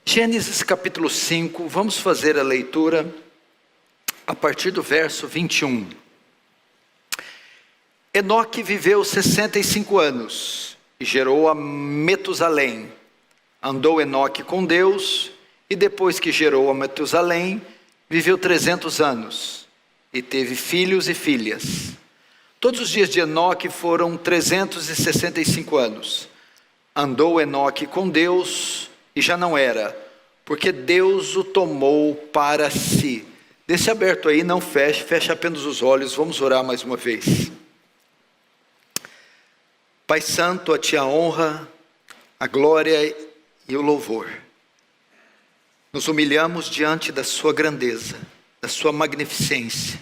Gênesis capítulo 5, vamos fazer a leitura a partir do verso 21. Enoque viveu 65 anos e gerou a Metusalém. Andou Enoque com Deus e depois que gerou a Metusalém, viveu 300 anos e teve filhos e filhas. Todos os dias de Enoque foram 365 anos. Andou Enoque com Deus e já não era, porque Deus o tomou para si. Deixe aberto aí, não feche, feche apenas os olhos, vamos orar mais uma vez. Pai Santo, a Ti a honra, a glória e o louvor. Nos humilhamos diante da Sua grandeza, da Sua magnificência,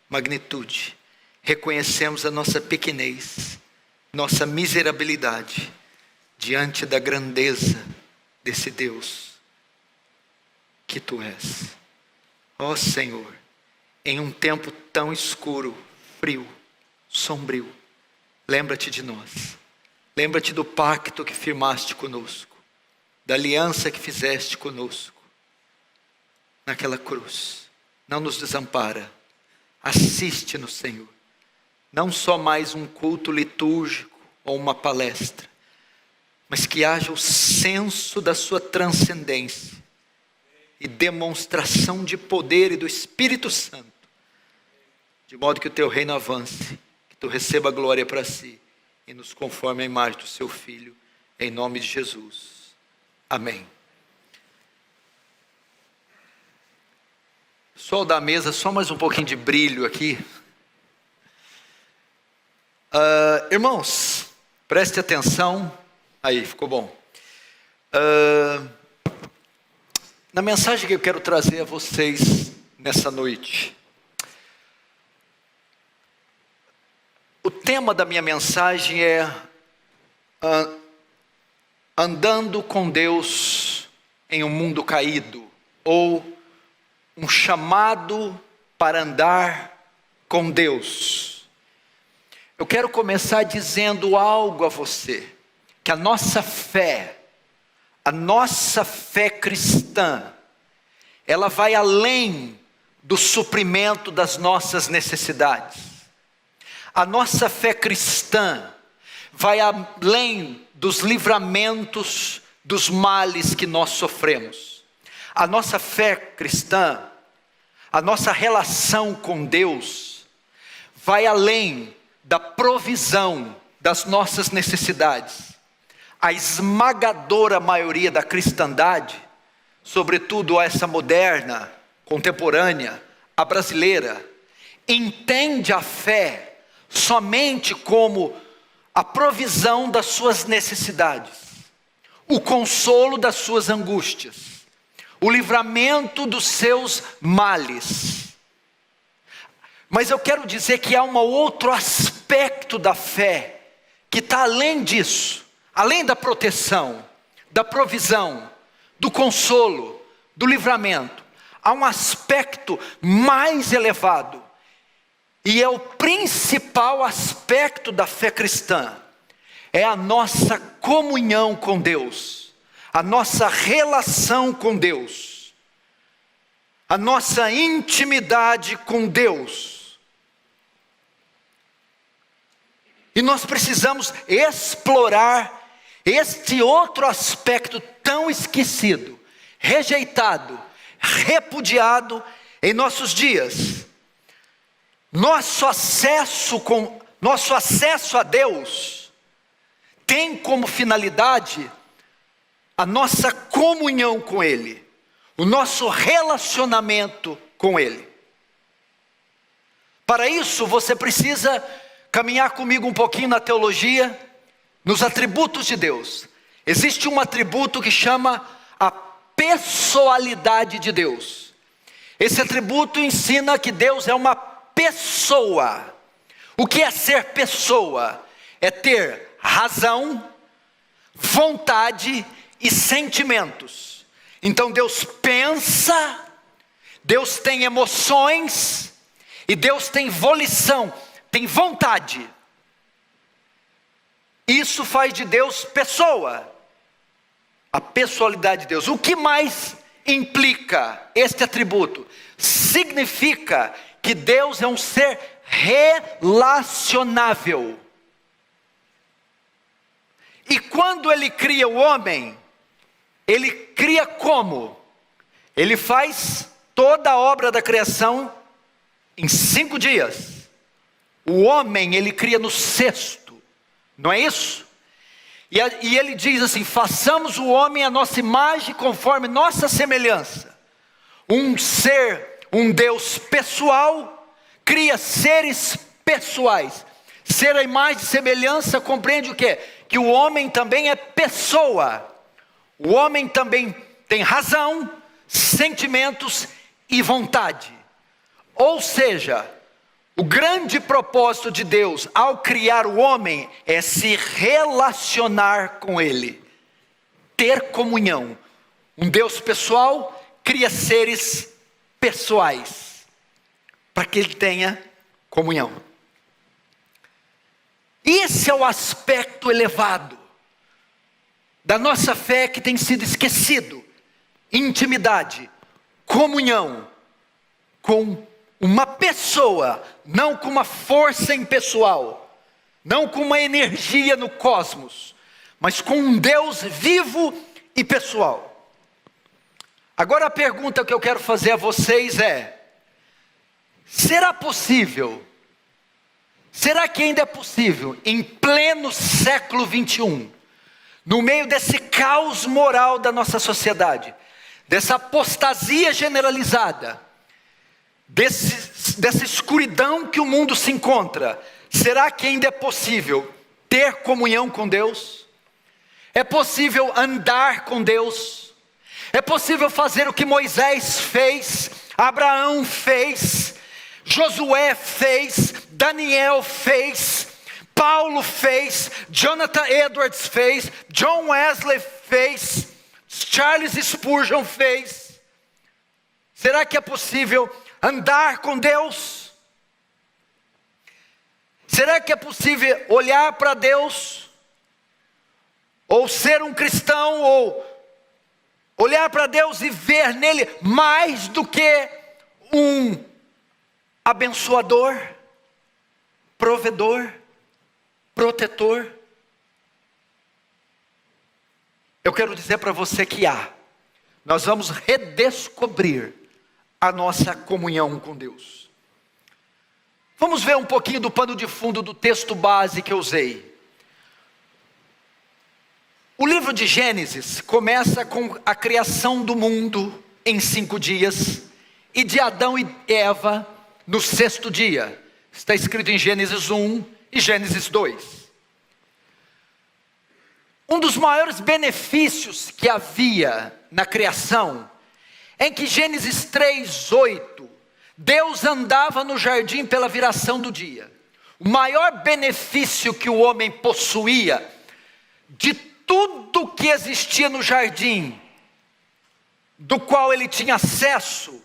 magnitude. Reconhecemos a nossa pequenez, nossa miserabilidade, diante da grandeza desse Deus que Tu és. Ó Senhor, em um tempo tão escuro, frio, sombrio, lembra-te de nós. Lembra-te do pacto que firmaste conosco, da aliança que fizeste conosco, naquela cruz. Não nos desampara, assiste-nos, Senhor. Não só mais um culto litúrgico ou uma palestra, mas que haja o senso da Sua transcendência e demonstração de poder e do Espírito Santo, de modo que o Teu reino avance, que Tu receba a glória para si e nos conforme a imagem do Seu Filho, em nome de Jesus. Amém. Sol da mesa, só mais um pouquinho de brilho aqui. Irmãos, preste atenção. Aí, ficou bom. Na mensagem que eu quero trazer a vocês nessa noite, o tema da minha mensagem é andando com Deus em um mundo caído, ou um chamado para andar com Deus. Eu quero começar dizendo algo a você, que a nossa fé cristã, ela vai além do suprimento das nossas necessidades. A nossa fé cristã vai além dos livramentos dos males que nós sofremos. A nossa fé cristã, a nossa relação com Deus, vai além da provisão das nossas necessidades. A esmagadora maioria da cristandade, sobretudo essa moderna, contemporânea, a brasileira, entende a fé somente como a provisão das suas necessidades, o consolo das suas angústias, o livramento dos seus males. Mas eu quero dizer que há um outro aspecto da fé que está além disso, além da proteção, da provisão, do consolo, do livramento. Há um aspecto mais elevado, e é o principal aspecto da fé cristã, é a nossa comunhão com Deus, a nossa relação com Deus, a nossa intimidade com Deus. E nós precisamos explorar este outro aspecto tão esquecido, rejeitado, repudiado em nossos dias. Nosso acesso a Deus tem como finalidade a nossa comunhão com Ele, o nosso relacionamento com Ele. Para isso você precisa caminhar comigo um pouquinho na teologia, nos atributos de Deus. Existe um atributo que chama a pessoalidade de Deus. Esse atributo ensina que Deus é uma pessoa. O que é ser pessoa? É ter razão, vontade e sentimentos. Então Deus pensa, Deus tem emoções e Deus tem volição, tem vontade. Isso faz de Deus pessoa. a pessoalidade de Deus. O que mais implica este atributo? Significa que Deus é um ser relacionável. E quando Ele cria o homem, Ele cria como? Ele faz toda a obra da criação em 5 dias. O homem Ele cria no 6º, não é isso? E Ele diz assim: façamos o homem à nossa imagem, conforme nossa semelhança. Um ser, um Deus pessoal, cria seres pessoais. Ser a imagem e semelhança compreende o quê? Que o homem também é pessoa. O homem também tem razão, sentimentos e vontade. Ou seja, o grande propósito de Deus ao criar o homem é se relacionar com Ele, ter comunhão. Um Deus pessoal cria seres pessoais para que Ele tenha comunhão. Esse é o aspecto elevado da nossa fé que tem sido esquecido. Intimidade, comunhão com uma pessoa, não com uma força impessoal, não com uma energia no cosmos, mas com um Deus vivo e pessoal. Agora a pergunta que eu quero fazer a vocês é: será possível? Será que ainda é possível, em pleno século 21, no meio desse caos moral da nossa sociedade, dessa apostasia generalizada, dessa escuridão que o mundo se encontra, será que ainda é possível ter comunhão com Deus? É possível andar com Deus? É possível fazer o que Moisés fez, Abraão fez, Josué fez, Daniel fez, Paulo fez, Jonathan Edwards fez, John Wesley fez, Charles Spurgeon fez? Será que é possível andar com Deus? Será que é possível olhar para Deus, ou ser um cristão, ou olhar para Deus e ver nele mais do que um abençoador, provedor, protetor? Eu quero dizer para você que nós vamos redescobrir a nossa comunhão com Deus. Vamos ver um pouquinho do pano de fundo do texto base que eu usei. O livro de Gênesis começa com a criação do mundo em 5 dias, e de Adão e Eva no 6º dia. Está escrito em Gênesis 1 e Gênesis 2. Um dos maiores benefícios que havia na criação é que Gênesis 3:8, Deus andava no jardim pela viração do dia. O maior benefício que o homem possuía de tudo que existia no jardim, do qual ele tinha acesso,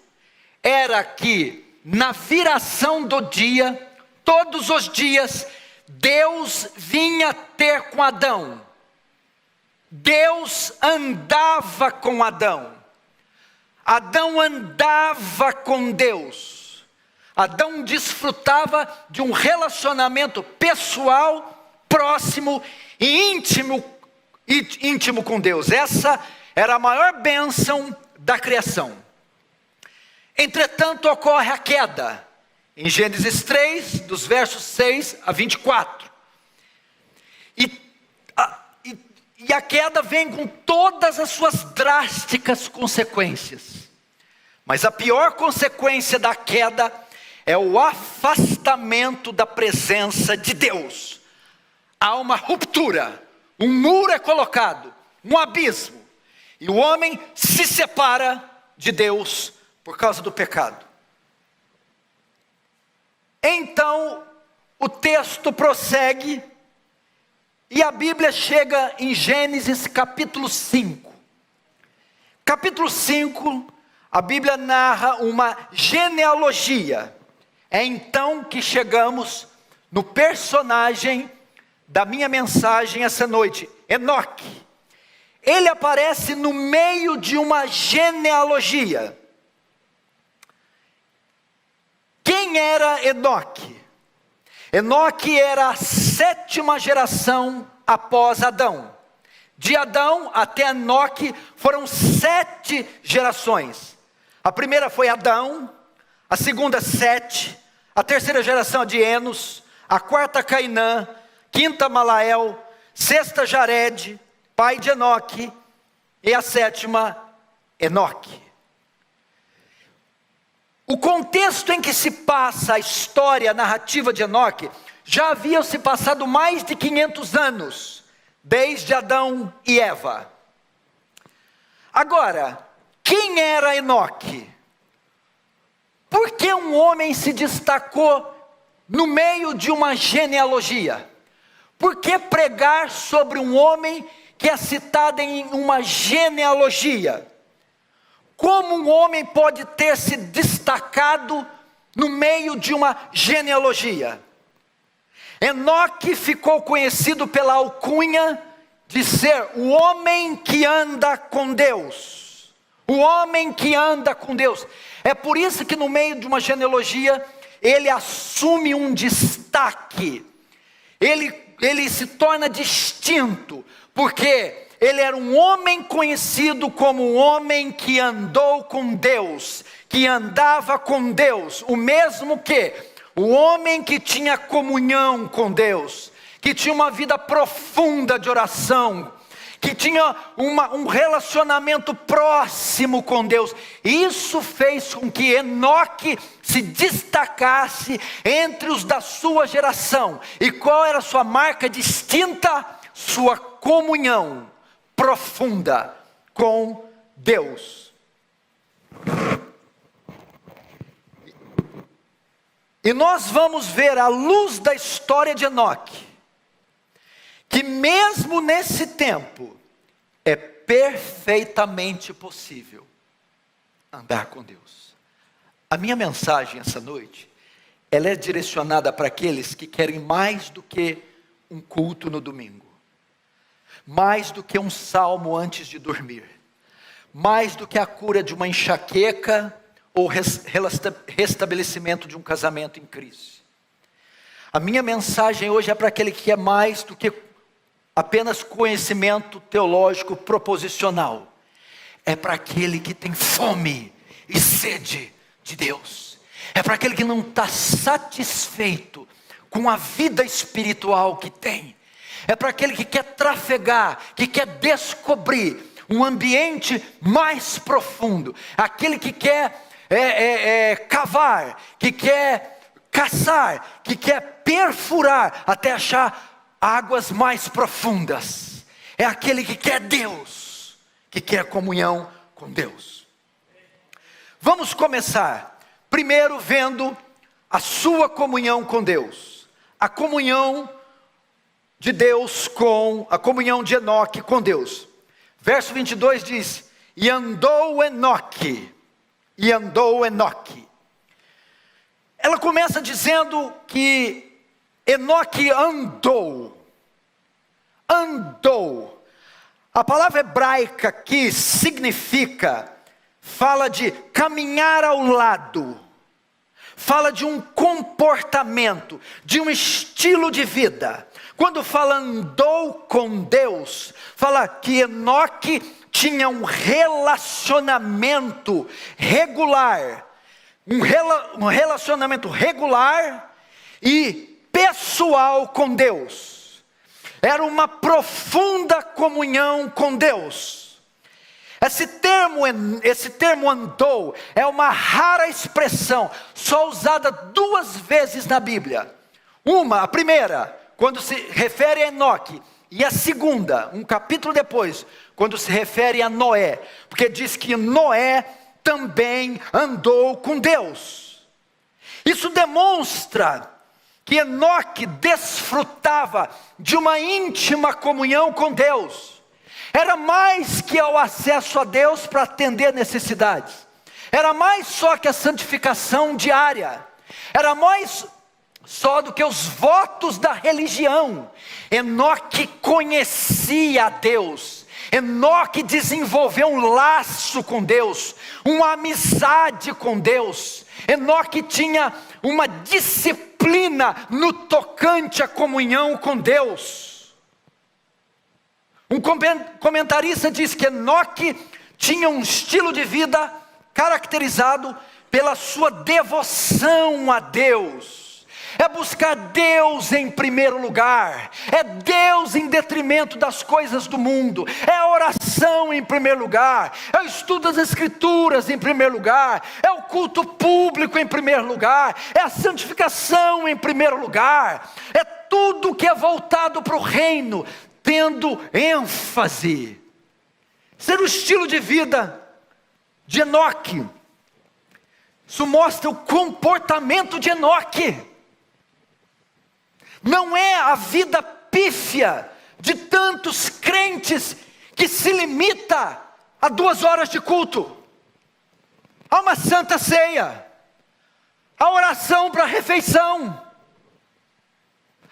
era que na viração do dia, todos os dias, Deus vinha ter com Adão. Deus andava com Adão. Adão andava com Deus. Adão desfrutava de um relacionamento pessoal, próximo e íntimo com Deus. Essa era a maior bênção da criação. Entretanto, ocorre a queda, em Gênesis 3, dos versos 6 a 24. E a queda vem com todas as suas drásticas consequências. Mas a pior consequência da queda é o afastamento da presença de Deus. Há uma ruptura, um muro é colocado, um abismo. E o homem se separa de Deus por causa do pecado. Então, o texto prossegue, e a Bíblia chega em Gênesis capítulo 5. Capítulo 5, a Bíblia narra uma genealogia. É então que chegamos no personagem da minha mensagem essa noite, Enoque. ele aparece no meio de uma genealogia. Quem era Enoque? Enoque era a 7ª geração após Adão. De Adão até Enoque foram 7 gerações. A primeira foi Adão, a segunda Sete, a 3ª geração de Enos, a 4ª Cainã, 5ª Malael, 6ª Jared, pai de Enoque, e a 7ª Enoque. O contexto em que se passa a história, a narrativa de Enoque, já havia se passado mais de 500 anos, desde Adão e Eva. Agora, quem era Enoque? Por que um homem se destacou no meio de uma genealogia? Por que pregar sobre um homem que é citado em uma genealogia? Como um homem pode ter se destacado no meio de uma genealogia? Enoque ficou conhecido pela alcunha de ser o homem que anda com Deus. O homem que anda com Deus. É por isso que no meio de uma genealogia, ele assume um destaque. Ele se torna distinto, porque ele era um homem conhecido como um homem que andou com Deus, que andava com Deus, o mesmo que o homem que tinha comunhão com Deus, que tinha uma vida profunda de oração, que tinha um relacionamento próximo com Deus. Isso fez com que Enoque se destacasse entre os da sua geração. E qual era a sua marca distinta? Sua comunhão profunda com Deus. E nós vamos ver à luz da história de Enoque, que mesmo nesse tempo, é perfeitamente possível andar com Deus. A minha mensagem essa noite, ela é direcionada para aqueles que querem mais do que um culto no domingo. Mais do que um salmo antes de dormir, mais do que a cura de uma enxaqueca ou restabelecimento de um casamento em crise. A minha mensagem hoje é para aquele que é mais do que apenas conhecimento teológico proposicional. É para aquele que tem fome e sede de Deus. É para aquele que não está satisfeito com a vida espiritual que tem. É para aquele que quer trafegar, que quer descobrir um ambiente mais profundo. Aquele que quer cavar, que quer caçar, que quer perfurar até achar águas mais profundas. É aquele que quer Deus, que quer comunhão com Deus. Vamos começar primeiro vendo a sua comunhão com Deus. A comunhão de Deus com, a comunhão de Enoque com Deus. Verso 22 diz: e andou Enoque. Ela começa dizendo que Enoque andou. A palavra hebraica que significa, fala de caminhar ao lado, fala de um comportamento, de um estilo de vida. Quando fala andou com Deus, fala que Enoque tinha um relacionamento regular, um relacionamento regular e pessoal com Deus. Era uma profunda comunhão com Deus. Esse termo andou é uma rara expressão, só usada 2 vezes na Bíblia. A primeira, quando se refere a Enoque, e a segunda, um capítulo depois, quando se refere a Noé, porque diz que Noé também andou com Deus. Isso demonstra que Enoque desfrutava de uma íntima comunhão com Deus. Era mais que o acesso a Deus para atender necessidades. Era mais só que a santificação diária. Era mais só do que os votos da religião. Enoque conhecia a Deus. Enoque desenvolveu um laço com Deus, uma amizade com Deus. Enoque tinha uma disciplina no tocante à comunhão com Deus. Um comentarista diz que Enoque tinha um estilo de vida caracterizado pela sua devoção a Deus. É buscar Deus em primeiro lugar, é Deus em detrimento das coisas do mundo, é a oração em primeiro lugar, é o estudo das Escrituras em primeiro lugar, é o culto público em primeiro lugar, é a santificação em primeiro lugar, é tudo que é voltado para o reino, tendo ênfase. Ser o estilo de vida de Enoque. Isso mostra o comportamento de Enoque. Não é a vida pífia de tantos crentes que se limita a 2 horas de culto, a uma santa ceia, a oração para a refeição,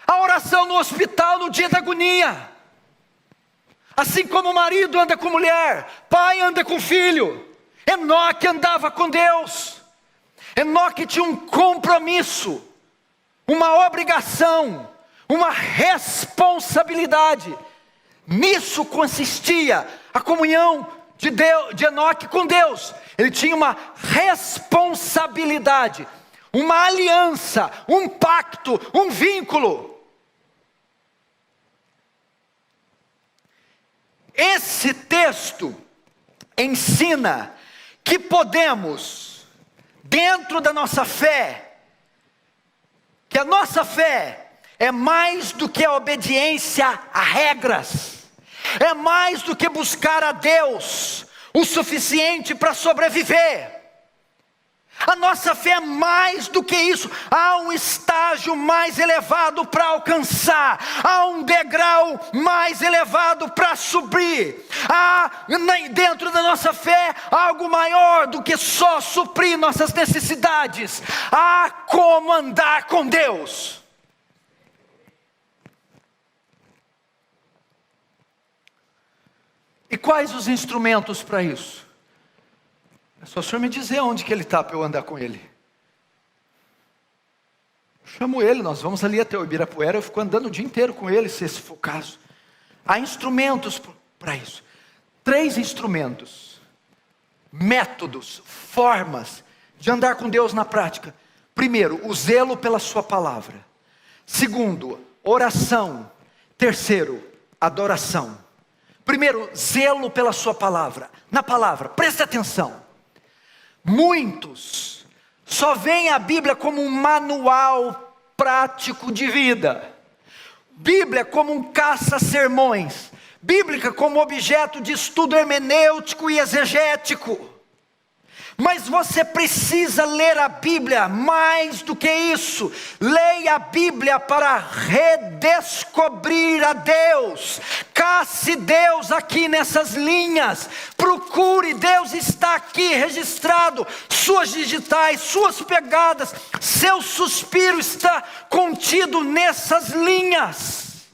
a oração no hospital no dia da agonia. Assim como o marido anda com mulher, pai anda com filho, Enoque andava com Deus. Enoque tinha um compromisso, uma obrigação, uma responsabilidade. Nisso consistia a comunhão de Enoque com Deus. Ele tinha uma responsabilidade, uma aliança, um pacto, um vínculo. Esse texto ensina que podemos, dentro da nossa fé, que a nossa fé é mais do que a obediência a regras, é mais do que buscar a Deus o suficiente para sobreviver. A nossa fé é mais do que isso. Há um estágio mais elevado para alcançar, há um degrau mais elevado para subir. Há dentro da nossa fé algo maior do que só suprir nossas necessidades. Há como andar com Deus. E quais os instrumentos para isso? É só o senhor me dizer onde que ele está para eu andar com ele. Eu chamo ele, nós vamos ali até o Ibirapuera, eu fico andando o dia inteiro com ele, se esse for o caso. Há instrumentos para isso. 3 instrumentos, métodos, formas de andar com Deus na prática. Primeiro, o zelo pela sua palavra. Segundo, oração. Terceiro, adoração. Primeiro, zelo pela sua palavra. Na palavra, preste atenção. Muitos só veem a Bíblia como um manual prático de vida. Bíblia como um caça-sermões. Bíblia como objeto de estudo hermenêutico e exegético. Mas você precisa ler a Bíblia mais do que isso. Leia a Bíblia para redescobrir a Deus. Casse Deus aqui nessas linhas. Procure, Deus está aqui registrado. Suas digitais, suas pegadas, seu suspiro está contido nessas linhas.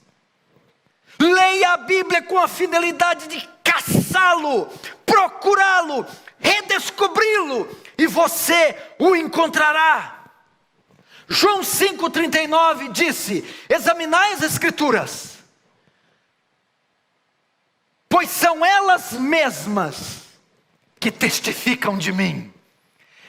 Leia a Bíblia com a finalidade de caçá-lo, procurá-lo, redescobri-lo, e você o encontrará. João 5,39 disse: examinai as Escrituras, pois são elas mesmas que testificam de mim.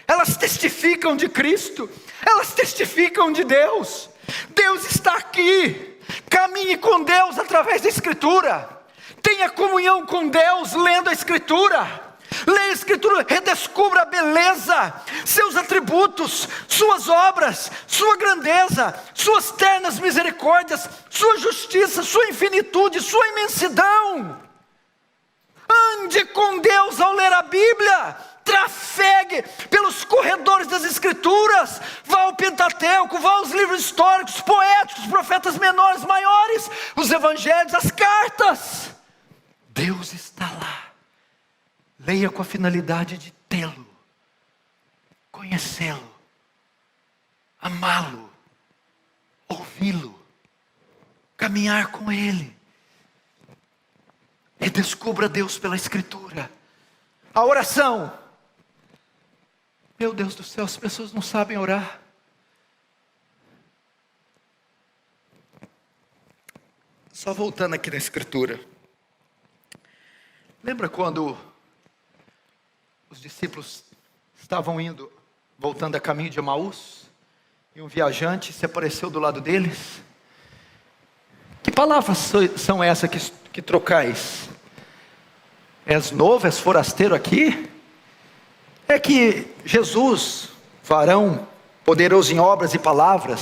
Elas testificam de Cristo, elas testificam de Deus. Deus está aqui. Caminhe com Deus através da Escritura. Tenha comunhão com Deus lendo a Escritura. Leia a Escritura, redescubra a beleza, seus atributos, suas obras, sua grandeza, suas ternas misericórdias, sua justiça, sua infinitude, sua imensidão. Ande com Deus ao ler a Bíblia. Trafegue pelos corredores das Escrituras. Vá ao Pentateuco, vá aos livros históricos, poéticos, profetas menores, maiores, os evangelhos, as cartas. Deus está lá. Leia com a finalidade de tê-lo, conhecê-lo, amá-lo, ouvi-lo, caminhar com ele. descubra Deus pela Escritura. A oração. Meu Deus do céu, as pessoas não sabem orar. Só voltando aqui na Escritura. Lembra quando os discípulos estavam voltando a caminho de Emaús? E um viajante se apareceu do lado deles? Que palavras são essas que trocais? És novo, és forasteiro aqui? É que Jesus, varão, poderoso em obras e palavras,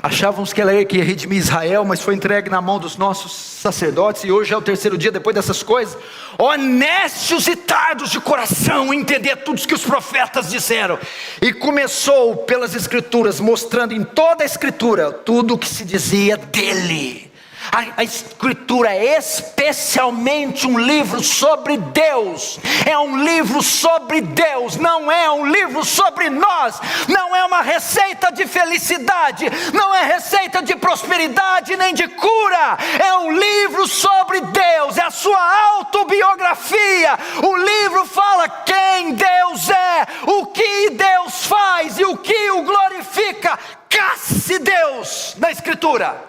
achávamos que ele ia redimir Israel, mas foi entregue na mão dos nossos sacerdotes, e hoje é o terceiro dia depois dessas coisas. Honestos e tardos de coração, entender tudo o que os profetas disseram. E começou pelas Escrituras, mostrando em toda a Escritura tudo o que se dizia dele. A Escritura é especialmente um livro sobre Deus. É um livro sobre Deus, não é um livro sobre nós. Não é uma receita de felicidade, não é receita de prosperidade nem de cura. É um livro sobre Deus, é a sua autobiografia. O livro fala quem Deus é, o que Deus faz e o que o glorifica. Casse Deus na Escritura.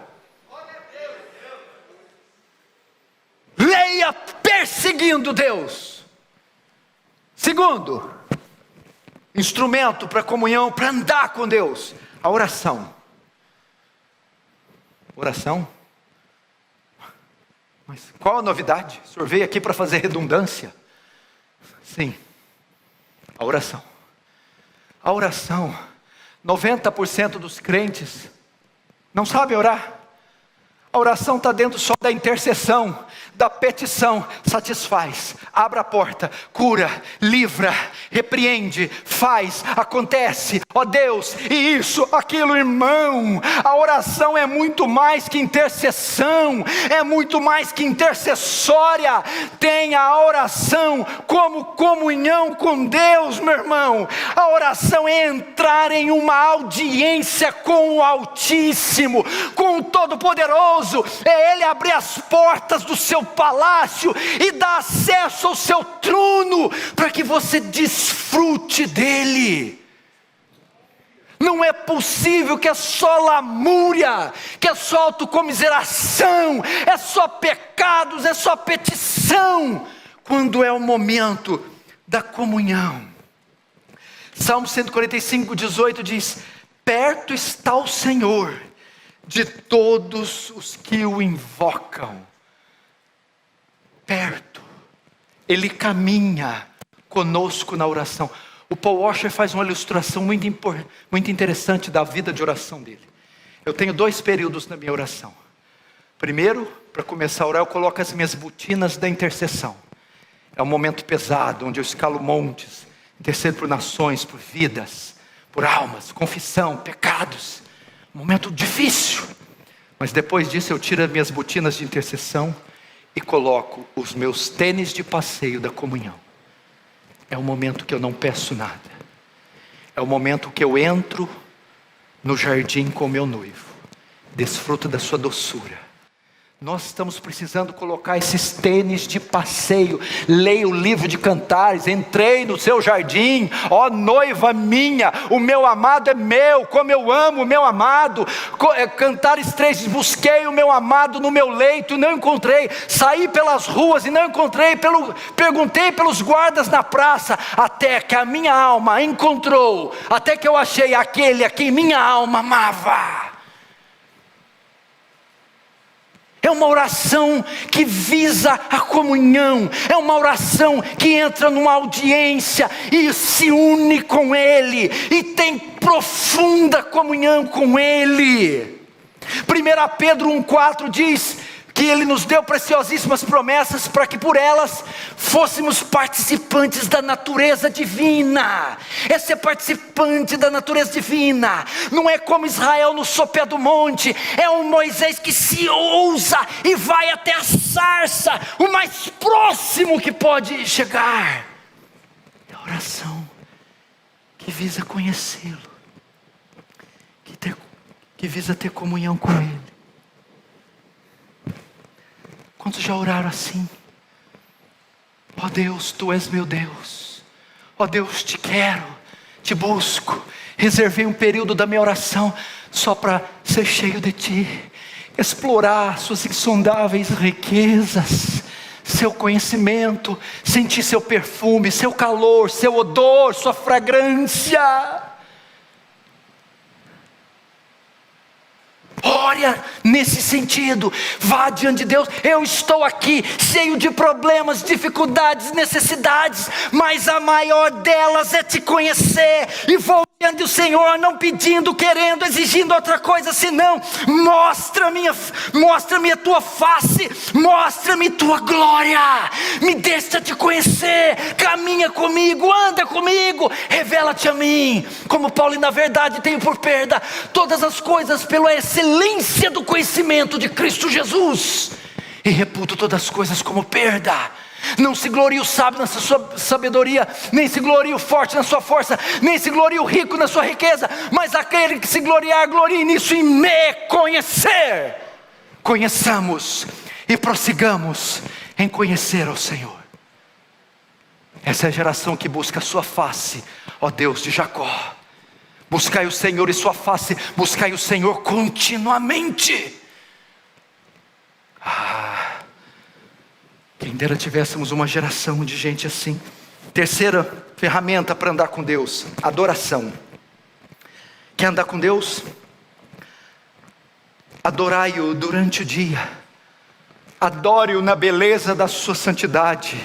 Leia perseguindo Deus. Segundo, instrumento para comunhão, para andar com Deus, a oração. Oração? Mas qual a novidade? O senhor veio aqui para fazer redundância? Sim, a oração. A oração, 90% dos crentes não sabem orar. A oração está dentro só da intercessão, da petição. Satisfaz, abre a porta, cura, livra, repreende, faz, acontece, ó Deus, e isso, aquilo, irmão. A oração é muito mais que intercessão, é muito mais que intercessória. Tem a oração como comunhão com Deus, meu irmão. A oração é entrar em uma audiência com o Altíssimo, com o Todo-Poderoso. É Ele abrir as portas do seu palácio e dar acesso ao seu trono, para que você desfrute dele. Não é possível que é só lamúria, que é só autocomiseração, é só pecados, é só petição, quando é o momento da comunhão. Salmo 145, 18 diz: perto está o Senhor de todos os que o invocam. Perto. Ele caminha conosco na oração. O Paul Washer faz uma ilustração muito interessante da vida de oração dele. Eu tenho 2 períodos na minha oração. Primeiro, para começar a orar, eu coloco as minhas botinas da intercessão. É um momento pesado, onde eu escalo montes, intercedo por nações, por vidas, por almas, confissão, pecados. Momento difícil, mas depois disso eu tiro as minhas botinas de intercessão e coloco os meus tênis de passeio da comunhão. É o momento que eu não peço nada. É o momento que eu entro no jardim com meu noivo, desfruto da sua doçura. Nós estamos precisando colocar esses tênis de passeio. Leia o livro de Cantares. Entrei no seu jardim, ó noiva minha, o meu amado é meu, como eu amo o meu amado. Cantares 3 diz: busquei o meu amado no meu leito e não encontrei. Saí pelas ruas e não encontrei. Perguntei pelos guardas na praça, até que a minha alma encontrou, até que eu achei aquele a quem minha alma amava. É uma oração que visa a comunhão. É uma oração que entra numa audiência e se une com Ele, e tem profunda comunhão com Ele. 1 Pedro 1,4 diz que Ele nos deu preciosíssimas promessas para que por elas fôssemos participantes da natureza divina. É ser participante da natureza divina. Não é como Israel no sopé do monte. É um Moisés que se ousa e vai até a sarça, o mais próximo que pode chegar. É a oração que visa conhecê-lo, que visa ter comunhão com Ele. Quantos já oraram assim? Ó Deus, Tu és meu Deus. Ó Deus, Te quero, Te busco. Reservei um período da minha oração só para ser cheio de Ti, explorar Suas insondáveis riquezas, Seu conhecimento, sentir Seu perfume, Seu calor, Seu odor, Sua fragrância. Ora nesse sentido, vá diante de Deus. Eu estou aqui cheio de problemas, dificuldades, necessidades, mas a maior delas é Te conhecer, e vou diante do Senhor, não pedindo, querendo, exigindo outra coisa, senão mostra-me a Tua face, mostra-me Tua glória, me deixa Te conhecer, caminha comigo, anda comigo, revela-te a mim. Como Paulo, na verdade, tenho por perda todas as coisas pela excelência do conhecimento de Cristo Jesus, e reputo todas as coisas como perda. Não se glorie o sábio na sua sabedoria, nem se glorie o forte na sua força, nem se glorie o rico na sua riqueza, mas aquele que se gloriar, glorie nisso, em me conhecer. Conheçamos e prossigamos em conhecer ao Senhor. Essa é a geração que busca a Sua face, ó Deus de Jacó. Buscai o Senhor e Sua face, buscai o Senhor continuamente. Quem dera tivéssemos uma geração de gente assim. Terceira ferramenta para andar com Deus: adoração. Quer andar com Deus? Adorai-o durante o dia. Adore-o na beleza da sua santidade.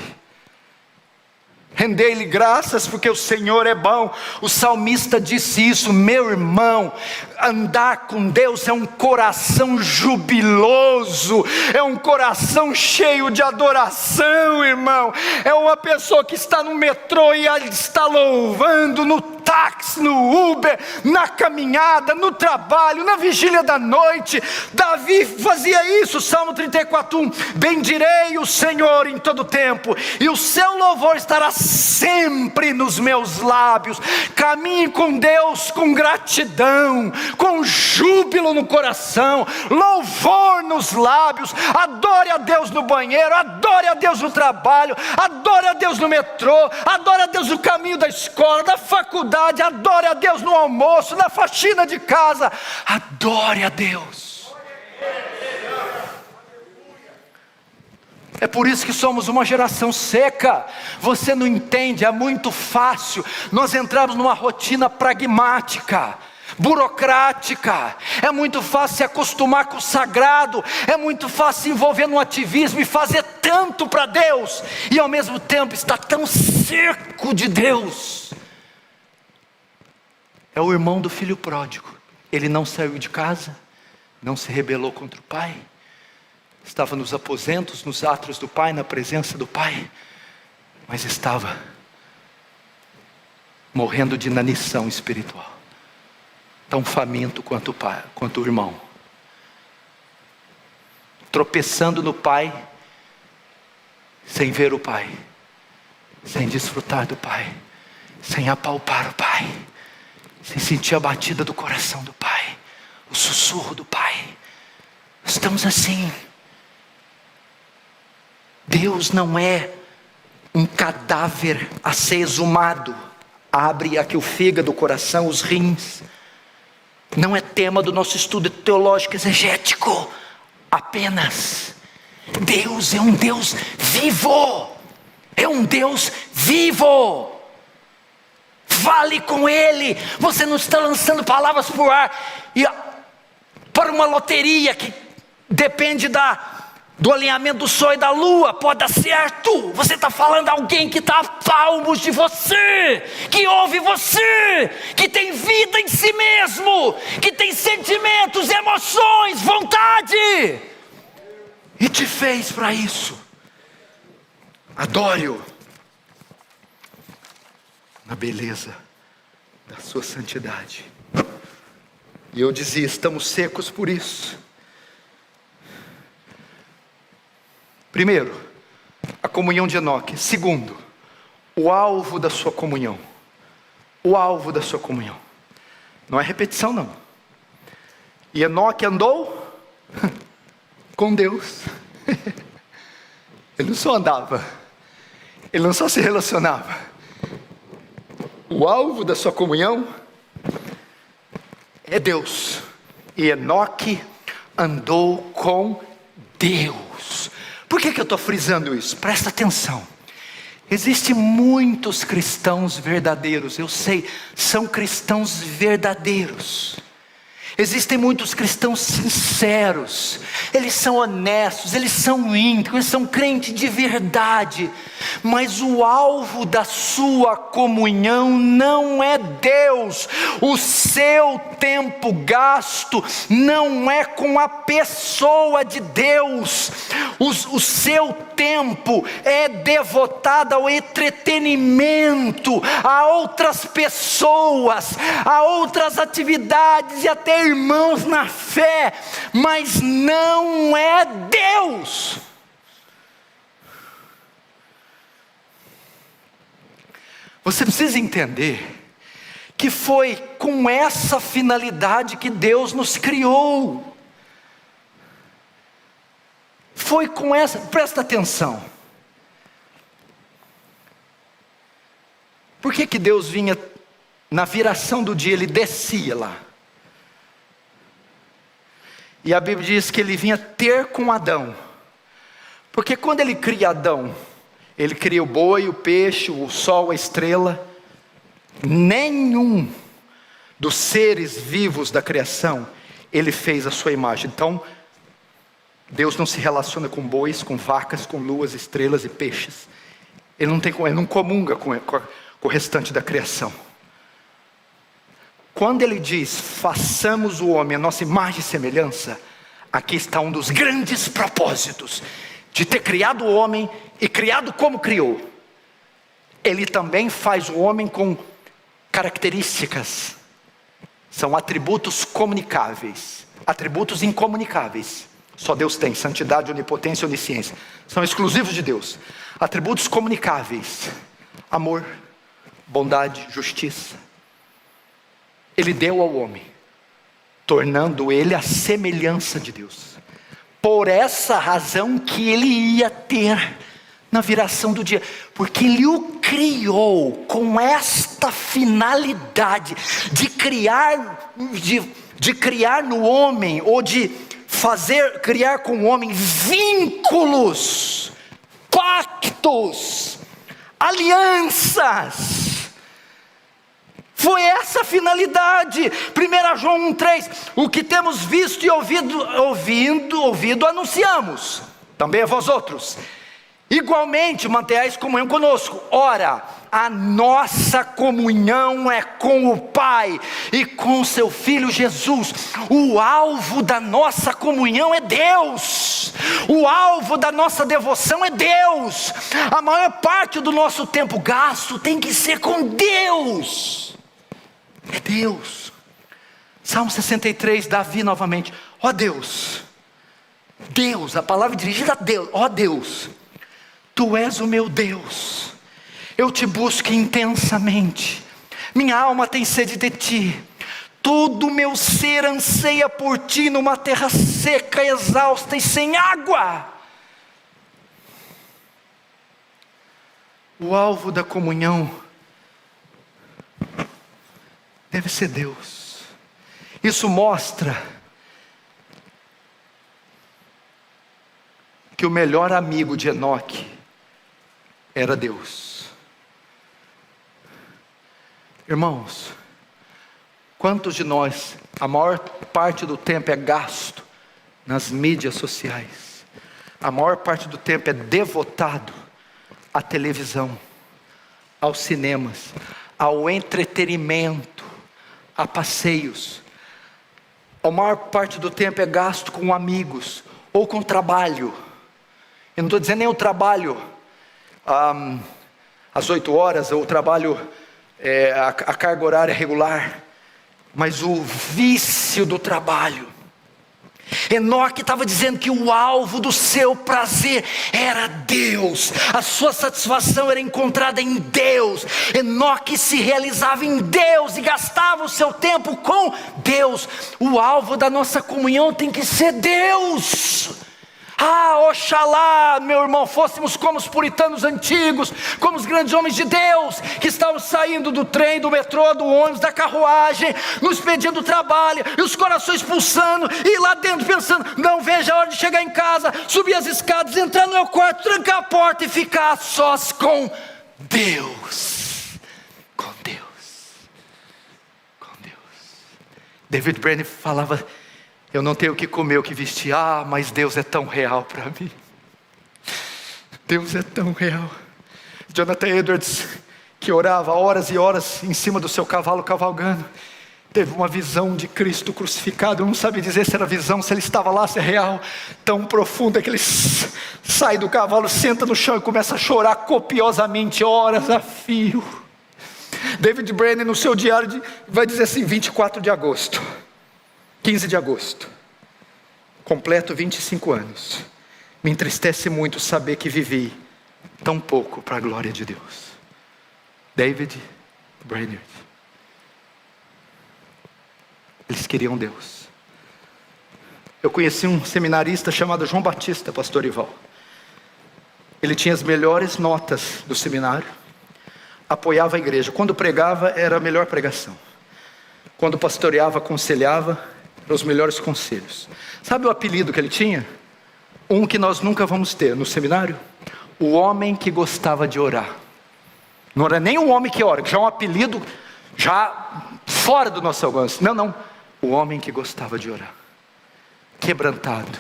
Rendei-lhe graças porque o Senhor é bom. O salmista disse isso. Meu irmão, andar com Deus é um coração jubiloso, é um coração cheio de adoração, irmão. É uma pessoa que está no metrô e está louvando, no táxi, no Uber, na caminhada, no trabalho, na vigília da noite. Davi fazia isso. Salmo 34:1. Bendirei o Senhor em todo tempo, e o seu louvor estará sempre nos meus lábios. Caminhe com Deus com gratidão, com júbilo no coração, louvor nos lábios. Adore a Deus no banheiro, adore a Deus no trabalho, adore a Deus no metrô, adore a Deus no caminho da escola, da faculdade, adore a Deus no almoço, na faxina de casa. Adore a Deus. É por isso que somos uma geração seca. Você não entende, é muito fácil nós entrarmos numa rotina pragmática, burocrática. É muito fácil se acostumar com o sagrado, é muito fácil se envolver no ativismo e fazer tanto para Deus, e ao mesmo tempo estar tão seco de Deus. É o irmão do filho pródigo. Ele não saiu de casa, não se rebelou contra o pai, estava nos aposentos, nos átrios do pai, na presença do pai, mas estava morrendo de inanição espiritual, tão faminto quanto o pai, quanto o irmão, tropeçando no pai, sem ver o pai, sem desfrutar do pai, sem apalpar o pai, sem sentir a batida do coração do pai, o sussurro do pai. Estamos assim. Deus não é um cadáver a ser exumado. Abre aqui o fígado, o coração, os rins. Não é tema do nosso estudo teológico exegético apenas. Deus é um Deus vivo. É um Deus vivo. Fale com Ele. Você não está lançando palavras por ar e para uma loteria que depende do alinhamento do sol e da lua. Pode dar certo. Você está falando a alguém que está a palmos de você, que ouve você, que tem vida em si mesmo, que tem sentimentos, emoções, vontade, e te fez para isso. Adore-o na beleza da sua santidade. E eu dizia, estamos secos por isso. Primeiro, a comunhão de Enoque. Segundo, o alvo da sua comunhão. O alvo da sua comunhão. Não é repetição, não. E Enoque andou com Deus. Ele não só andava, ele não só se relacionava. O alvo da sua comunhão é Deus. E Enoque andou com Deus. Por que eu estou frisando isso? Presta atenção. Existem muitos cristãos verdadeiros, eu sei, são cristãos verdadeiros. Existem muitos cristãos sinceros, eles são honestos, eles são íntegros, eles são crentes de verdade. Mas o alvo da sua comunhão não é Deus. O seu tempo gasto não é com a pessoa de Deus. O seu tempo é devotado ao entretenimento, a outras pessoas, a outras atividades e até irmãos na fé, mas não é Deus. Você precisa entender que foi com essa finalidade que Deus nos criou. Foi com essa, presta atenção. Por que Deus vinha na viração do dia, ele descia lá? E a Bíblia diz que ele vinha ter com Adão. Porque quando ele cria Adão, ele cria o boi, o peixe, o sol, a estrela. Nenhum dos seres vivos da criação, ele fez a sua imagem. Então, Deus não se relaciona com bois, com vacas, com luas, estrelas e peixes. Ele não comunga com o restante da criação. Quando ele diz, façamos o homem a nossa imagem e semelhança, aqui está um dos grandes propósitos, de ter criado o homem e criado como criou. Ele também faz o homem com características, são atributos comunicáveis, atributos incomunicáveis, só Deus tem, santidade, onipotência e onisciência, são exclusivos de Deus. Atributos comunicáveis, amor, bondade, justiça. Ele deu ao homem, tornando ele a semelhança de Deus. Por essa razão que ele ia ter na viração do dia, porque ele o criou com esta finalidade de criar no homem, ou de criar com o homem vínculos, pactos, alianças. Foi essa a finalidade. 1 João 1,3, o que temos visto e ouvido, anunciamos, também a vós outros. Igualmente mantenhais comunhão conosco. Ora, a nossa comunhão é com o Pai e com seu Filho Jesus. O alvo da nossa comunhão é Deus. O alvo da nossa devoção é Deus. A maior parte do nosso tempo gasto tem que ser com Deus. É Deus. Salmo 63, Davi novamente. Ó Deus, Deus, a palavra dirigida a Deus. Ó Deus, Tu és o meu Deus, eu te busco intensamente, minha alma tem sede de Ti, todo o meu ser anseia por Ti numa terra seca, exausta e sem água. O alvo da comunhão deve ser Deus. Isso mostra que o melhor amigo de Enoque era Deus. Irmãos, quantos de nós, a maior parte do tempo é gasto nas mídias sociais, a maior parte do tempo é devotado à televisão, aos cinemas, ao entretenimento, a passeios. A maior parte do tempo é gasto com amigos ou com trabalho. Eu não estou dizendo nem o trabalho às 8 horas, ou o trabalho a carga horária regular, mas o vício do trabalho. Enoque estava dizendo que o alvo do seu prazer era Deus, a sua satisfação era encontrada em Deus. Enoque se realizava em Deus e gastava o seu tempo com Deus. O alvo da nossa comunhão tem que ser Deus. Ah, oxalá, meu irmão, fôssemos como os puritanos antigos, como os grandes homens de Deus, que estavam saindo do trem, do metrô, do ônibus, da carruagem, nos pedindo trabalho, e os corações pulsando, e lá dentro pensando, não vejo a hora de chegar em casa, subir as escadas, entrar no meu quarto, trancar a porta e ficar a sós com Deus. Com Deus. Com Deus. David Brainerd falava: eu não tenho o que comer, o que vestir. Ah, mas Deus é tão real para mim. Deus é tão real. Jonathan Edwards, que orava horas e horas em cima do seu cavalo cavalgando, teve uma visão de Cristo crucificado. Eu não sabia dizer se era visão, se ele estava lá, se é real. Tão profunda que ele sai do cavalo, senta no chão e começa a chorar copiosamente, horas a fio. David Brainerd, no seu diário, vai dizer assim: 24 de agosto, 15 de agosto, completo 25 anos. Me entristece muito saber que vivi tão pouco para a glória de Deus. David Brainerd. Eles queriam Deus. Eu conheci um seminarista chamado João Batista, pastor Ival. Ele tinha as melhores notas do seminário, apoiava a igreja. Quando pregava, era a melhor pregação. Quando pastoreava, aconselhava, eram os melhores conselhos. Sabe o apelido que ele tinha? Um que nós nunca vamos ter no seminário: o homem que gostava de orar. Não era nem um homem que ora, que já é um apelido já fora do nosso alcance. Não, o homem que gostava de orar, quebrantado.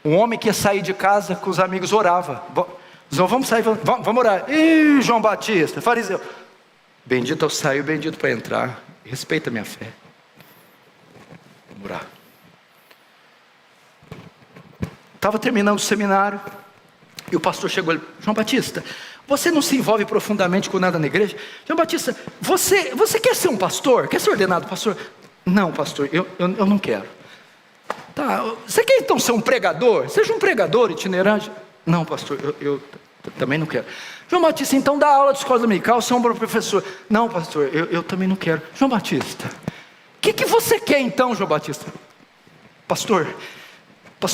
Um homem que ia sair de casa com os amigos, orava. Vamos sair, vamos orar. Ih, João Batista, fariseu. Bendito ao sair, bendito para entrar. Respeita a minha fé. Vamos orar. Estava terminando o seminário e o pastor chegou e: João Batista, você não se envolve profundamente com nada na igreja? João Batista, você quer ser um pastor? Quer ser ordenado pastor? Não, pastor, eu não quero. Tá, você quer então ser um pregador? Seja um pregador itinerante. Não, pastor, eu também não quero. João Batista, então dá aula de escola dominical, você é um bom professor. Não, pastor, eu também não quero. João Batista, o que você quer então, João Batista? Pastor,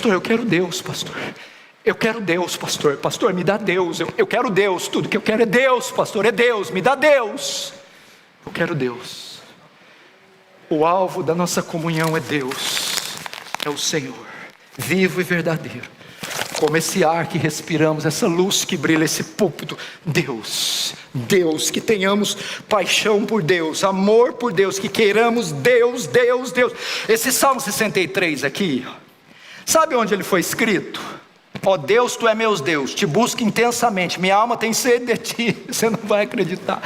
eu quero Deus, pastor. Eu quero Deus, pastor. Pastor, me dá Deus. Eu quero Deus. Tudo que eu quero é Deus, pastor. É Deus. Me dá Deus. Eu quero Deus. O alvo da nossa comunhão é Deus. É o Senhor, vivo e verdadeiro. Como esse ar que respiramos, essa luz que brilha, esse púlpito. Deus. Deus. Que tenhamos paixão por Deus, amor por Deus. Que queiramos Deus, Deus, Deus. Esse Salmo 63 aqui, sabe onde ele foi escrito? Ó Deus, tu é meu Deus, te busco intensamente, minha alma tem sede de ti. Você não vai acreditar.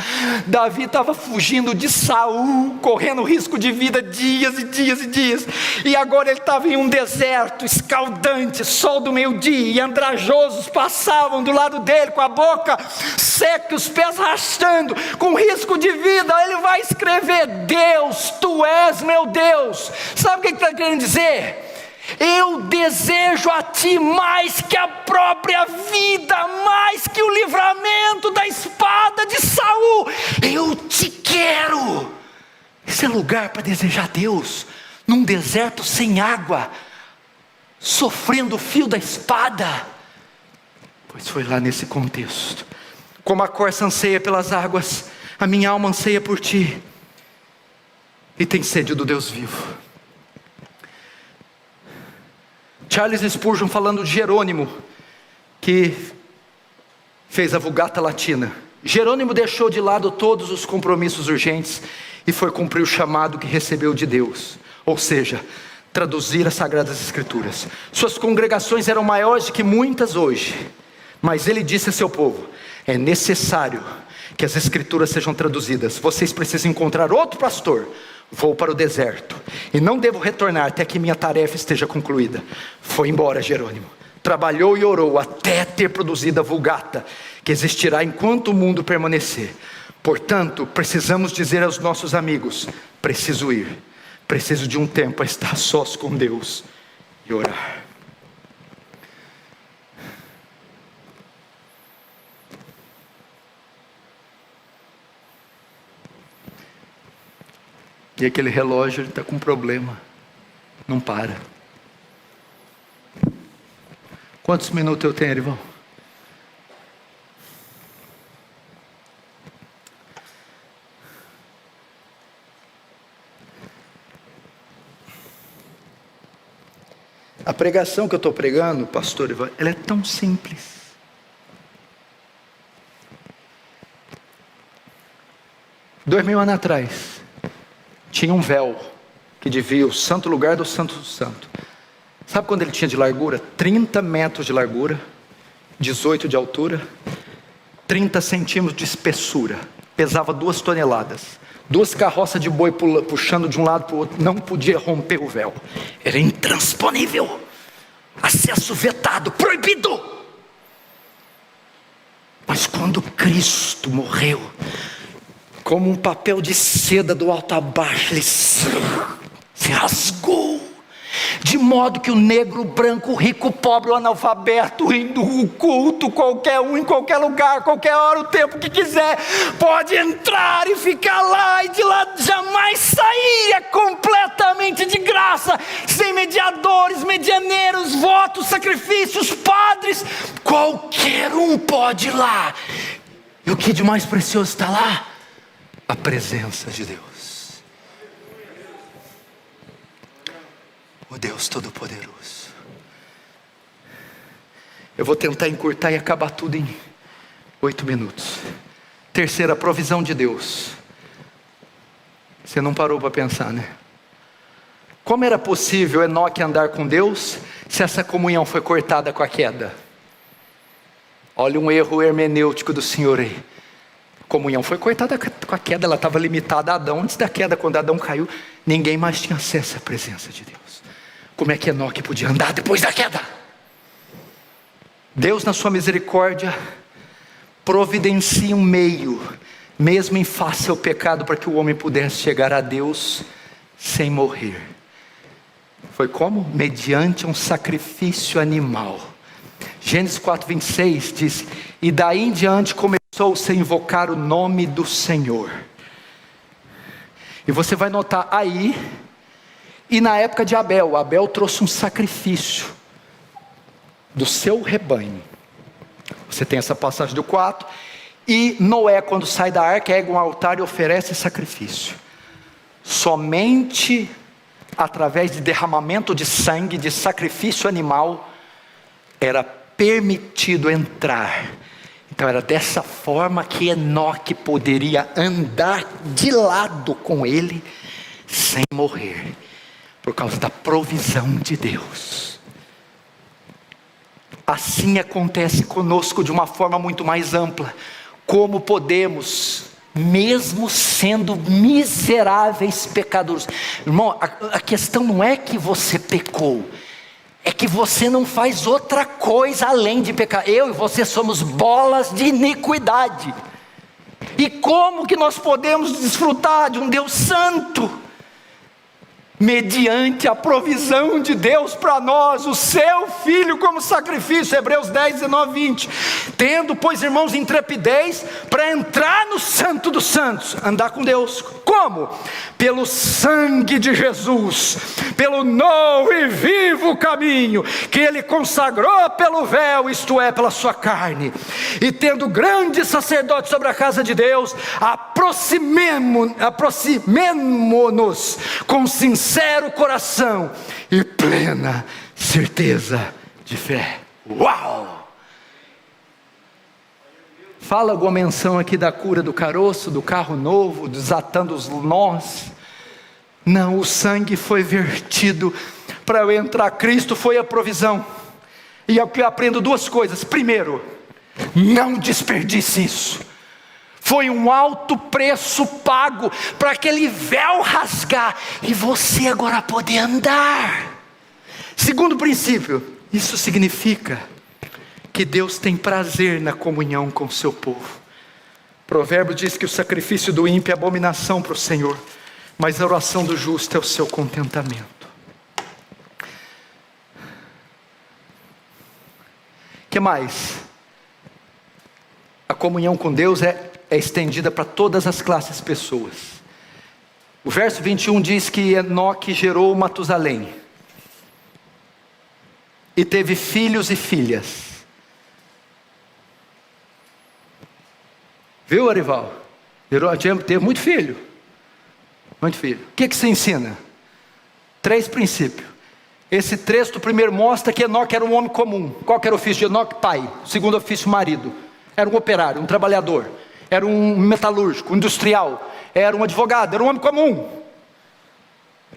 Davi estava fugindo de Saul, correndo risco de vida dias e dias e dias, e agora ele estava em um deserto escaldante, sol do meio-dia, e andrajosos passavam do lado dele com a boca seca, os pés arrastando, com risco de vida. Ele vai escrever: Deus, tu és meu Deus. Sabe o que ele está querendo dizer? Eu desejo a ti mais que a própria vida, mais que o livramento da espada de Saul. Eu te quero. Esse é lugar para desejar Deus, num deserto sem água, sofrendo o fio da espada. Pois foi lá nesse contexto. Como a corça anseia pelas águas, a minha alma anseia por ti, e tem sede do Deus vivo. Charles Spurgeon, falando de Jerônimo, que fez a Vulgata Latina: Jerônimo deixou de lado todos os compromissos urgentes e foi cumprir o chamado que recebeu de Deus, ou seja, traduzir as Sagradas Escrituras. Suas congregações eram maiores do que muitas hoje, mas ele disse a seu povo: é necessário que as Escrituras sejam traduzidas. Vocês precisam encontrar outro pastor. Vou para o deserto e não devo retornar até que minha tarefa esteja concluída. Foi embora Jerônimo, trabalhou e orou até ter produzido a Vulgata, que existirá enquanto o mundo permanecer. Portanto, precisamos dizer aos nossos amigos: preciso ir, preciso de um tempo a estar sós com Deus e orar. E aquele relógio está com um problema, não para. Quantos minutos eu tenho, irmão? A pregação que eu estou pregando, pastor Ivan, ela é tão simples. 2000 anos atrás, tinha um véu que dividia o santo lugar do santo do santo. Sabe quando ele tinha de largura? 30 metros de largura, 18 de altura, 30 centímetros de espessura. Pesava 2 toneladas. 2 carroças de boi puxando de um lado para o outro. Não podia romper o véu. Era intransponível. Acesso vetado, proibido. Mas quando Cristo morreu, como um papel de seda do alto a baixo, ele se rasgou, de modo que o negro, o branco, o rico, o pobre, o analfabeto, o hindu, o culto, qualquer um, em qualquer lugar, qualquer hora, o tempo que quiser, pode entrar e ficar lá, e de lá jamais sair. É completamente de graça, sem mediadores, medianeiros, votos, sacrifícios, padres. Qualquer um pode ir lá. E o que de mais precioso está lá? A presença de Deus. O Deus Todo-Poderoso. Eu vou tentar encurtar e acabar tudo em 8 minutos. Terceira, a provisão de Deus. Você não parou para pensar, né? Como era possível Enoque andar com Deus se essa comunhão foi cortada com a queda? Olha um erro hermenêutico do Senhor aí. A comunhão foi cortada com a queda, ela estava limitada a Adão. Antes da queda, quando Adão caiu, ninguém mais tinha acesso à presença de Deus. Como é que Enoque podia andar depois da queda? Deus, na sua misericórdia, providencia um meio, mesmo em face ao pecado, para que o homem pudesse chegar a Deus sem morrer. Foi como? Mediante um sacrifício animal. Gênesis 4:26 diz: e daí em diante começou-se a invocar o nome do Senhor. E você vai notar aí, e na época de Abel, Abel trouxe um sacrifício do seu rebanho. Você tem essa passagem do 4. E Noé, quando sai da arca, ergue um altar e oferece sacrifício. Somente através de derramamento de sangue, de sacrifício animal, era permitido entrar. Então era dessa forma que Enoque poderia andar de lado com ele, sem morrer, por causa da provisão de Deus. Assim acontece conosco de uma forma muito mais ampla. Como podemos, mesmo sendo miseráveis pecadores? Irmão, a questão não é que você pecou, é que você não faz outra coisa além de pecar. Eu e você somos bolas de iniquidade. E como que nós podemos desfrutar de um Deus santo? Mediante a provisão de Deus para nós, o seu Filho como sacrifício. Hebreus 10, 19, 20. Tendo, pois, irmãos, intrepidez para entrar no santo dos santos, andar com Deus. Como? Pelo sangue de Jesus, pelo novo e vivo caminho que Ele consagrou pelo véu, isto é, pela sua carne. E tendo grande sacerdote sobre a casa de Deus, aproximemo-nos com sincero coração e plena certeza de fé. Uau! Fala alguma menção aqui da cura do caroço, do carro novo, desatando os nós? Não, o sangue foi vertido para eu entrar. Cristo foi a provisão. E aqui eu aprendo 2 coisas. Primeiro, não desperdice isso. Foi um alto preço pago para aquele véu rasgar e você agora poder andar. Segundo princípio, isso significa que Deus tem prazer na comunhão com o seu povo. Provérbio diz que o sacrifício do ímpio é abominação para o Senhor, mas a oração do justo é o seu contentamento. O que mais? A comunhão com Deus é estendida para todas as classes de pessoas. O verso 21 diz que Enoque gerou Matusalém. e teve filhos e filhas. Viu, Arival? Teve muito filho. Muito filho. O que se ensina? 3 princípios. Esse texto primeiro mostra que Enoque era um homem comum. Qual que era o ofício de Enoque? Pai. Segundo ofício, marido. Era um operário, um trabalhador. Era um metalúrgico, um industrial. Era um advogado, era um homem comum.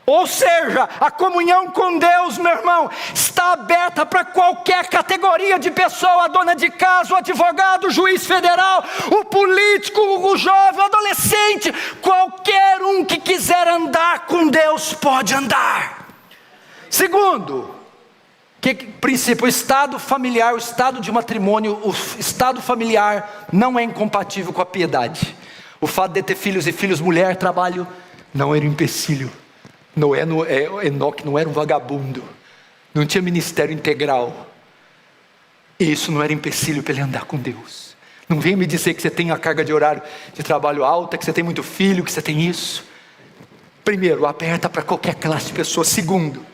Ou seja, a comunhão com Deus, meu irmão, está aberta para qualquer categoria de pessoa: a dona de casa, o advogado, o juiz federal, o político, o jovem, o adolescente. Qualquer um que quiser andar com Deus pode andar. Segundo, princípio, o estado familiar, o estado de matrimônio, o estado familiar não é incompatível com a piedade. O fato de ter filhos e filhos, mulher, trabalho, não era um empecilho. Enoque não era um vagabundo, não tinha ministério integral. Isso não era empecilho para ele andar com Deus. Não venha me dizer que você tem a carga de horário de trabalho alta, que você tem muito filho, que você tem isso. Primeiro, aberta para qualquer classe de pessoa. Segundo,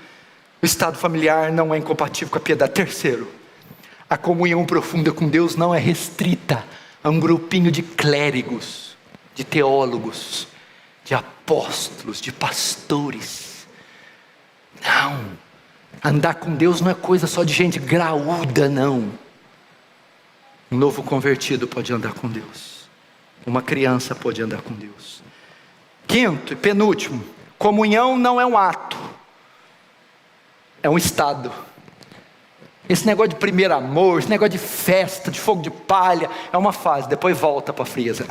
o estado familiar não é incompatível com a piedade. Terceiro, a comunhão profunda com Deus não é restrita a um grupinho de clérigos, de teólogos, de apóstolos, de pastores. Não, andar com Deus não é coisa só de gente graúda, não. Um novo convertido pode andar com Deus. Uma criança pode andar com Deus. Quinto e penúltimo, comunhão não é um ato, é um estado. Esse negócio de primeiro amor, esse negócio de festa, de fogo de palha, é uma fase, depois volta para a frieza.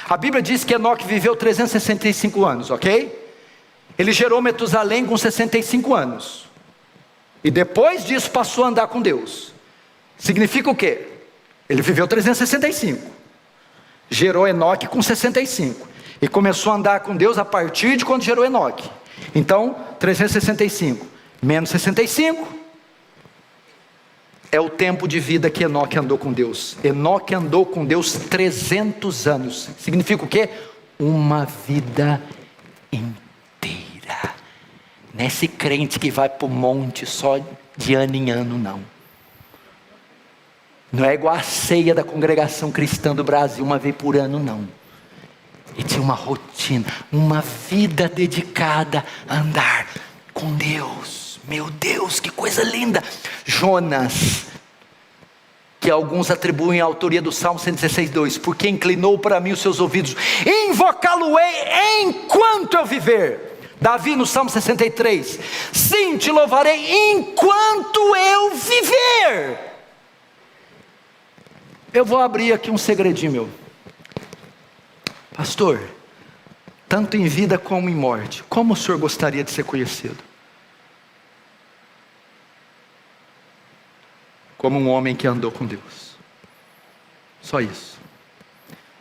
A Bíblia diz que Enoque viveu 365 anos, ok? Ele gerou Metusalém com 65 anos. E depois disso passou a andar com Deus. Significa o quê? Ele viveu 365. Gerou Enoque com 65. E começou a andar com Deus a partir de quando gerou Enoque. Então, 365 menos 65... é o tempo de vida que Enoque andou com Deus. Enoque andou com Deus 300 anos. Significa o quê? Uma vida inteira. Não é esse crente que vai para o monte só de ano em ano, não. Não é igual a ceia da congregação cristã do Brasil, uma vez por ano, não. Ele tinha uma rotina, uma vida dedicada a andar com Deus. Meu Deus, que coisa linda. Jonas, que alguns atribuem a autoria do Salmo 116:2, porque inclinou para mim os seus ouvidos, invocá-lo-ei enquanto eu viver. Davi no Salmo 63, sim, te louvarei enquanto eu viver. Eu vou abrir aqui um segredinho meu. Pastor, tanto em vida como em morte, como o senhor gostaria de ser conhecido? Como um homem que andou com Deus. Só isso.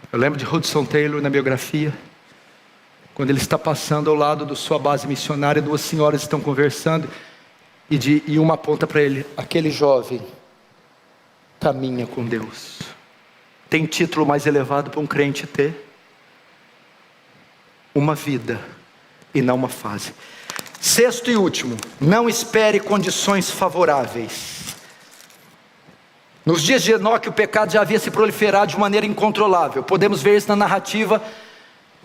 Eu lembro de Hudson Taylor na biografia, quando ele está passando ao lado da sua base missionária, 2 senhoras estão conversando, e uma aponta para ele: aquele jovem caminha com Deus. Tem título mais elevado para um crente ter? Uma vida e não uma fase. Sexto e último, não espere condições favoráveis. Nos dias de Enoque o pecado já havia se proliferado de maneira incontrolável. Podemos ver isso na narrativa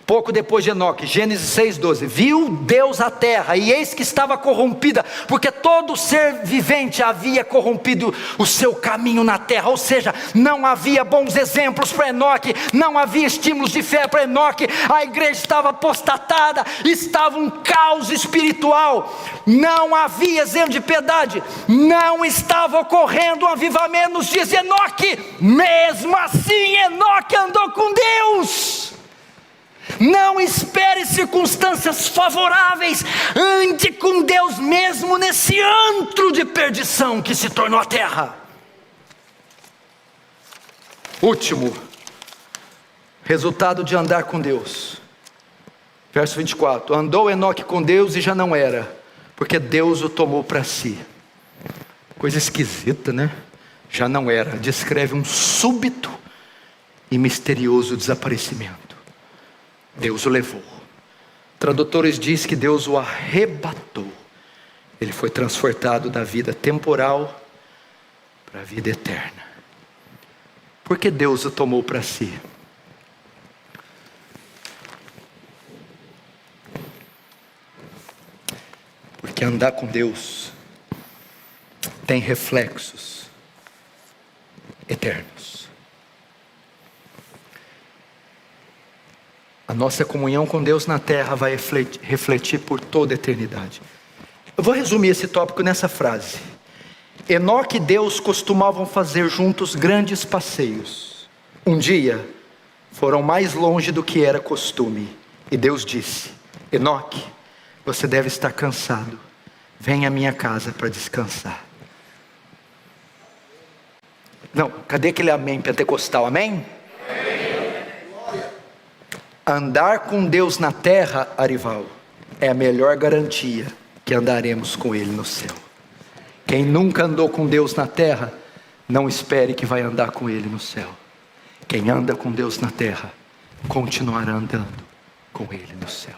pouco depois de Enoque, Gênesis 6:12. Viu Deus a terra, e eis que estava corrompida, porque todo ser vivente havia corrompido o seu caminho na terra. Ou seja, não havia bons exemplos para Enoque, não havia estímulos de fé para Enoque. A igreja estava apostatada, estava um caos espiritual, não havia exemplo de piedade, não estava ocorrendo um avivamento nos dias de Enoque. Mesmo assim, Enoque andou com Deus. Não espere circunstâncias favoráveis, ande com Deus mesmo nesse antro de perdição que se tornou a terra. Último resultado de andar com Deus, verso 24: andou Enoque com Deus e já não era, porque Deus o tomou para si. Coisa esquisita, né? Já não era, descreve um súbito e misterioso desaparecimento. Deus o levou. Tradutores dizem que Deus o arrebatou. ele foi transportado da vida temporal para a vida eterna. Por que Deus o tomou para si? Porque andar com Deus tem reflexos eternos. A nossa comunhão com Deus na terra vai refletir por toda a eternidade. Eu vou resumir esse tópico nessa frase. Enoque e Deus costumavam fazer juntos grandes passeios. Um dia, foram mais longe do que era costume. E Deus disse: Enoque, você deve estar cansado. Venha à minha casa para descansar. Não, cadê aquele amém pentecostal? Amém? Andar com Deus na terra, Arival, é a melhor garantia que andaremos com Ele no céu. Quem nunca andou com Deus na terra, não espere que vai andar com Ele no céu. Quem anda com Deus na terra, continuará andando com Ele no céu.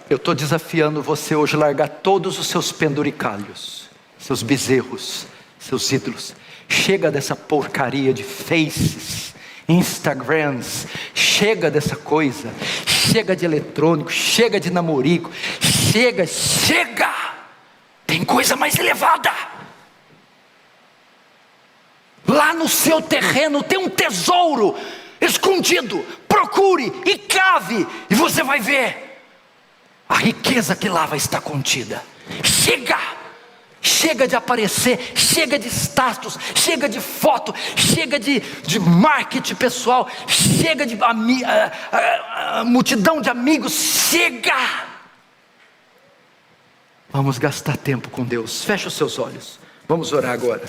Eu estou desafiando você hoje a largar todos os seus penduricalhos, seus bezerros, seus ídolos. Chega dessa porcaria de faces, Instagrams, chega dessa coisa, chega de eletrônico, chega de namorico, chega, tem coisa mais elevada. Lá no seu terreno tem um tesouro escondido, procure e cave, e você vai ver a riqueza que lá vai estar contida. Chega de aparecer, chega de status, chega de foto, chega de marketing pessoal, chega de multidão de amigos, chega! Vamos gastar tempo com Deus. Feche os seus olhos, vamos orar agora.